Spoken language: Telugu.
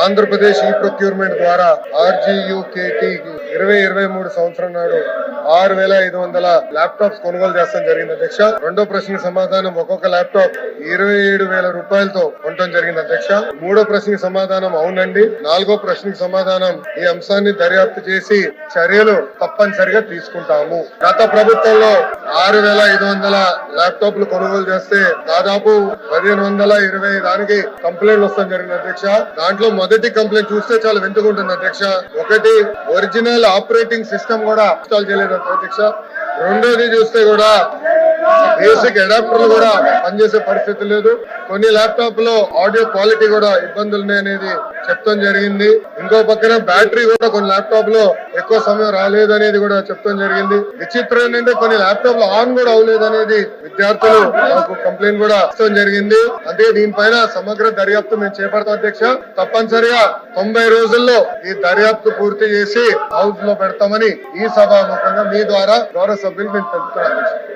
ఆంధ్రప్రదేశ్ ఈ ప్రొక్యూర్మెంట్ ద్వారా RGUKT 2023 సంవత్సరం నాడు 6,500 ల్యాప్టాప్స్ కొనుగోలు చేస్తాం జరిగింది అధ్యక్ష. రెండో ప్రశ్నకు సమాధానం ఒక్కొక్క ల్యాప్టాప్ 27,000 రూపాయలతో కొనడం జరిగింది అధ్యక్ష. మూడో ప్రశ్నకు సమాధానం అవునండి. నాలుగో ప్రశ్నకు సమాధానం ఈ అంశాన్ని దర్యాప్తు చేసి చర్యలు తప్పనిసరిగా తీసుకుంటాము. గత ప్రభుత్వంలో 6,500 ల్యాప్టాప్లు కొనుగోలు చేస్తే దాదాపు 1,520 దానికి కంప్లైంట్లు వస్తాం జరిగింది అధ్యక్ష. దాంట్లో మొదటి కంప్లైంట్ చూస్తే చాలా వింతకుంటుంది అధ్యక్ష. ఒకటి, ఒరిజినల్ ఆపరేటింగ్ సిస్టమ్ కూడా ఇన్స్టాల్ చేయలేదు అధ్యక్ష. రెండోది చూస్తే కూడా బేసిక్ అడాప్టర్లు కూడా పనిచేసే పరిస్థితి లేదు. కొన్ని ల్యాప్టాప్ లో ఆడియో క్వాలిటీ కూడా ఇబ్బందులు ఉన్నాయనేది చెప్తాం జరిగింది. ఇంకో పక్కన బ్యాటరీ కూడా కొన్ని ల్యాప్టాప్ లో ఎక్కువ సమయం రాలేదు అనేది కూడా చెప్తాం జరిగింది. విచిత్రం ఏంటంటే కొన్ని ల్యాప్టాప్ లో ఆన్ కూడా అవ్వలేదు అనేది విద్యార్థులు మాకు కంప్లైంట్ కూడా ఇస్తాం జరిగింది. అందుకే దీనిపైన సమగ్ర దర్యాప్తు మేము చేపడతాం అధ్యక్ష. తప్పనిసరిగా 90 రోజుల్లో ఈ దర్యాప్తు పూర్తి చేసి హౌస్ లో పెడతామని ఈ సభాముఖంగా మీ ద్వారా గౌరవ సభ్యులు మేము తెలుపుతున్నాం అధ్యక్ష.